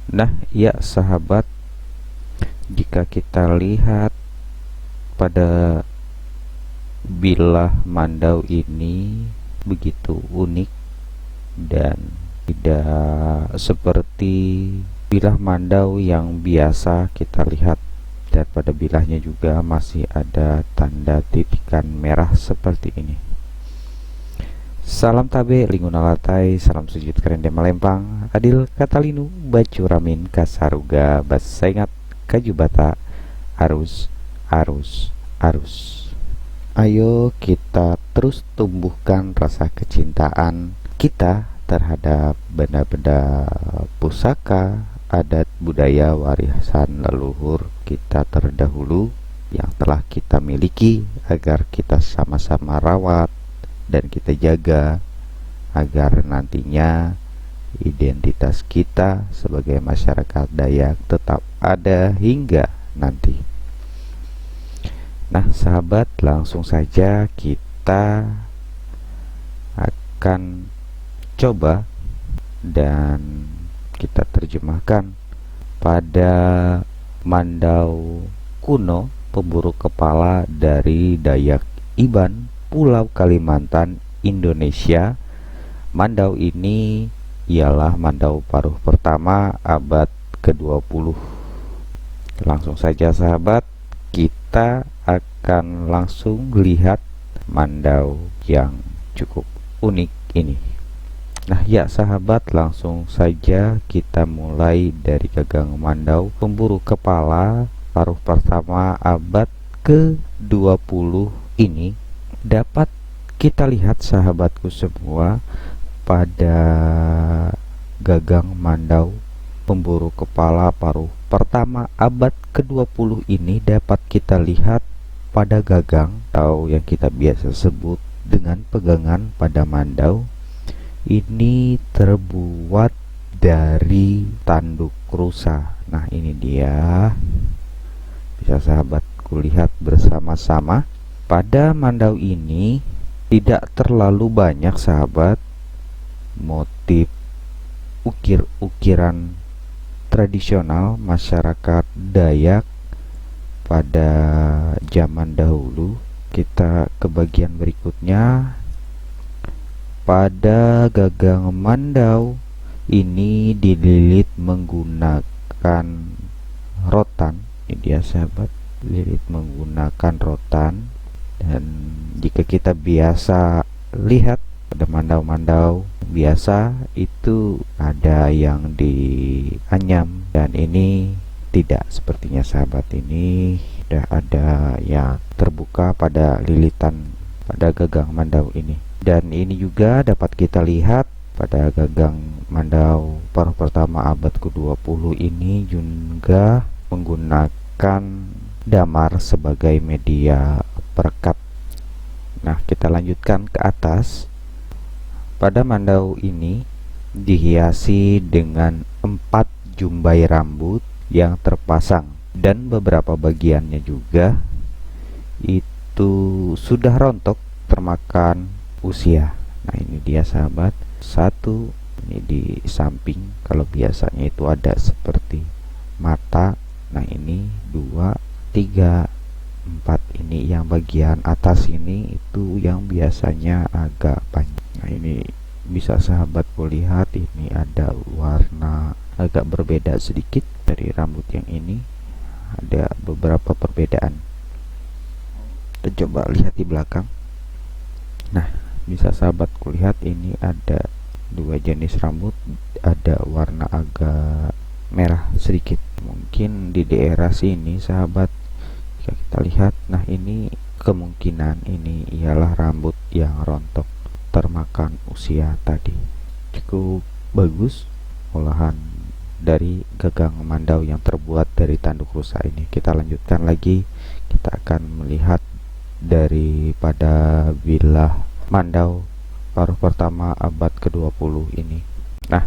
Nah, ya sahabat, jika kita lihat pada bilah Mandau ini begitu unik dan tidak seperti bilah Mandau yang biasa kita lihat, dan pada bilahnya juga masih ada tanda titikan merah seperti ini. Salam tabe linguna latai, salam sujud kerende malempang, adil katalinu bacu ramin kasaruga basaingat kajubata arus arus arus. Ayo kita terus tumbuhkan rasa kecintaan kita terhadap benda-benda pusaka, adat budaya warisan leluhur kita terdahulu yang telah kita miliki, agar kita sama-sama rawat dan kita jaga agar nantinya identitas kita sebagai masyarakat Dayak tetap ada hingga nanti. Nah sahabat, langsung saja kita akan coba dan kita terjemahkan pada Mandau kuno, pemburu kepala dari Dayak Iban, Pulau Kalimantan, Indonesia. Mandau ini ialah Mandau paruh pertama abad ke-20. Langsung saja sahabat, kita akan langsung lihat Mandau yang cukup unik ini. Nah ya sahabat, langsung saja kita mulai dari gagang Mandau pemburu kepala paruh pertama abad ke-20 ini. Dapat kita lihat sahabatku semua, pada gagang Mandau pemburu kepala paruh pertama abad ke-20 ini dapat kita lihat pada gagang atau yang kita biasa sebut dengan pegangan pada Mandau ini terbuat dari tanduk rusa. Nah ini dia, bisa sahabatku lihat bersama-sama. Pada Mandau ini tidak terlalu banyak sahabat motif ukir-ukiran tradisional masyarakat Dayak pada zaman dahulu. Kita ke bagian berikutnya. Pada gagang Mandau ini dililit menggunakan rotan. Ini dia sahabat, lilit menggunakan rotan. Dan jika kita biasa lihat pada Mandau-Mandau biasa itu ada yang dianyam, dan ini tidak, sepertinya sahabat ini sudah ada yang terbuka pada lilitan pada gagang Mandau ini. Dan ini juga dapat kita lihat pada gagang Mandau paruh pertama abad ke-20 ini juga menggunakan damar sebagai media perekat. Nah kita lanjutkan ke atas. Pada Mandau ini dihiasi dengan 4 jumbai rambut yang terpasang, dan beberapa bagiannya juga itu sudah rontok termakan usia. Nah ini dia sahabat, satu ini di samping, kalau biasanya itu ada seperti mata. Nah ini 2, 3, 4, ini yang bagian atas ini itu yang biasanya agak panjang. Nah ini bisa sahabatku lihat, ini ada warna agak berbeda sedikit dari rambut yang ini, ada beberapa perbedaan. Kita coba lihat di belakang. Nah bisa sahabatku lihat, ini ada 2 jenis rambut, ada warna agak merah sedikit. Mungkin di daerah sini sahabat, jika kita lihat, nah ini kemungkinan ini ialah rambut yang rontok termakan usia tadi. Cukup bagus olahan dari gagang Mandau yang terbuat dari tanduk rusa ini. Kita lanjutkan lagi, kita akan melihat daripada bilah Mandau paruh pertama abad ke-20 ini. Nah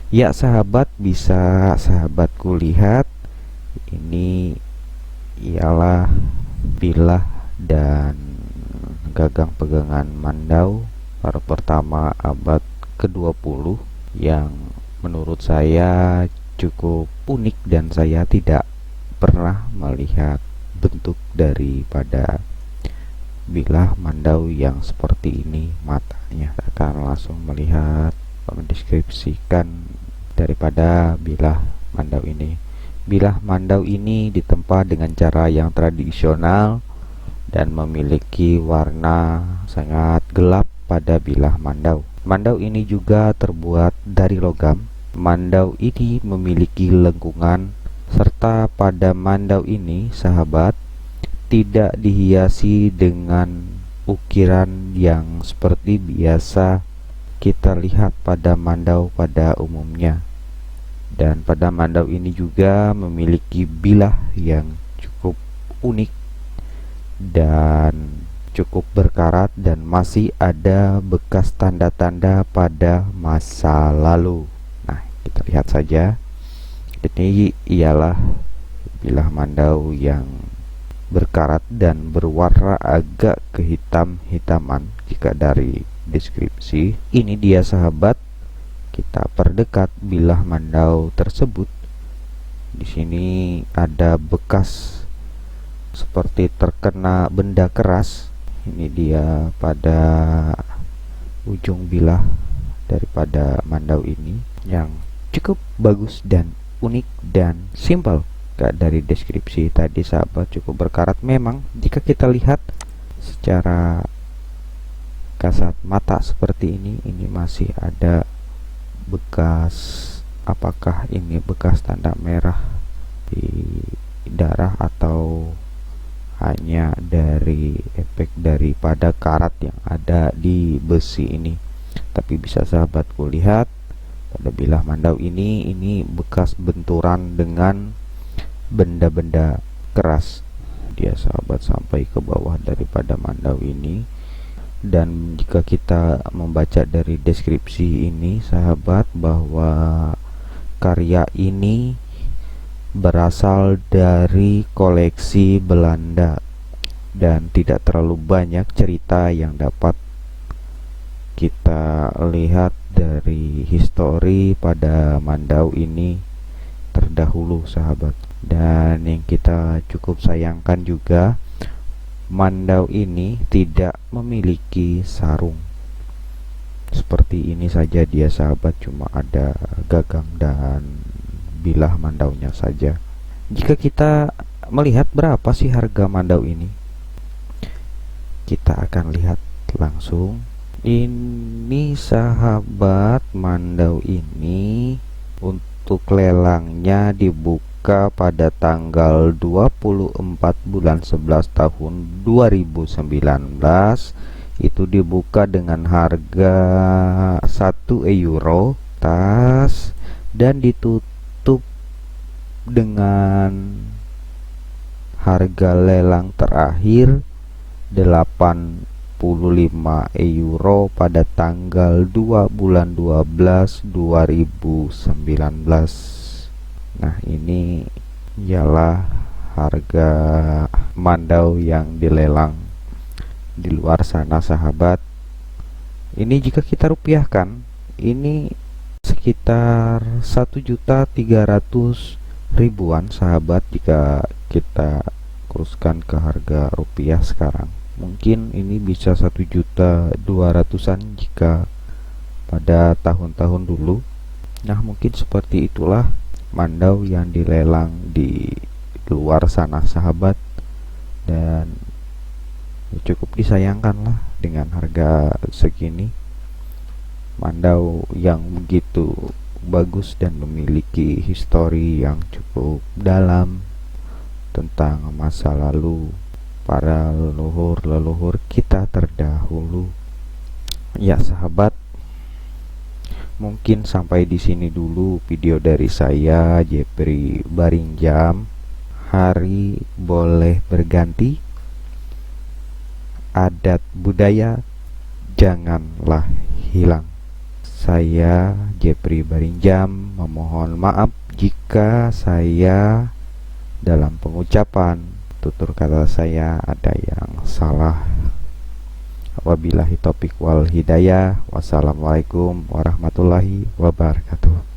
ya sahabat, bisa sahabatku lihat, ini ialah bilah dan gagang pegangan Mandau paruh pertama abad ke-20 yang menurut saya cukup unik dan saya tidak pernah melihat bentuk daripada bilah mandau yang seperti ini matanya. Kita akan langsung melihat, mendeskripsikan daripada bilah mandau ini. Bilah mandau ini ditempa dengan cara yang tradisional dan memiliki warna sangat gelap pada bilah mandau. Mandau ini juga terbuat dari logam. Mandau ini memiliki lengkungan, serta pada mandau ini, sahabat, tidak dihiasi dengan ukiran yang seperti biasa kita lihat pada mandau pada umumnya. Dan pada mandau ini juga memiliki bilah yang cukup unik dan cukup berkarat, dan masih ada bekas tanda-tanda pada masa lalu. Nah, kita lihat saja. Ini ialah bilah mandau yang berkarat dan berwarna agak kehitam-hitaman. Jika dari deskripsi ini dia, sahabat, kita perdekat bilah mandau tersebut. Di sini ada bekas seperti terkena benda keras. Ini dia pada ujung bilah daripada mandau ini yang cukup bagus dan unik dan simpel. Dari deskripsi tadi, sahabat, cukup berkarat memang. Jika kita lihat secara kasat mata seperti ini masih ada bekas, apakah ini bekas tanda merah di darah atau hanya dari efek daripada karat yang ada di besi ini. Tapi bisa sahabatku lihat pada bilah mandau ini bekas benturan dengan benda-benda keras. Dia, sahabat, sampai ke bawah daripada mandau ini. Dan jika kita membaca dari deskripsi ini, sahabat, bahwa karya ini berasal dari koleksi Belanda dan tidak terlalu banyak cerita yang dapat kita lihat dari histori pada mandau ini terdahulu, sahabat. Dan yang kita cukup sayangkan juga, mandau ini tidak memiliki sarung. Seperti ini saja dia, sahabat, cuma ada gagang dan bilah mandaunya saja. Jika kita melihat berapa sih harga mandau ini, kita akan lihat langsung. Ini, sahabat, mandau ini untuk lelangnya dibuka pada tanggal 24 bulan 11 tahun 2019. Itu dibuka dengan harga 1 euro tas dan ditutup dengan harga lelang terakhir 85 euro pada tanggal 2 bulan 12 2019. Nah, ini ialah harga mandau yang dilelang di luar sana, sahabat. Ini jika kita rupiahkan, ini sekitar 1.300.000-an, sahabat. Jika kita kuruskan ke harga rupiah sekarang, mungkin ini bisa 1.200.000-an jika pada tahun-tahun dulu. Nah, mungkin seperti itulah mandau yang dilelang di luar sana, sahabat. Dan cukup disayangkan lah dengan harga segini. Mandau yang begitu bagus dan memiliki histori yang cukup dalam tentang masa lalu para leluhur kita terdahulu. Ya, sahabat, mungkin sampai di sini dulu video dari saya, Jepri Baringjam. Hari boleh berganti, adat budaya janganlah hilang. Saya, Jepri Baringjam, memohon maaf jika saya dalam pengucapan tutur kata saya ada yang salah. Wabillahi taufiq wal hidayah. Wassalamualaikum warahmatullahi wabarakatuh.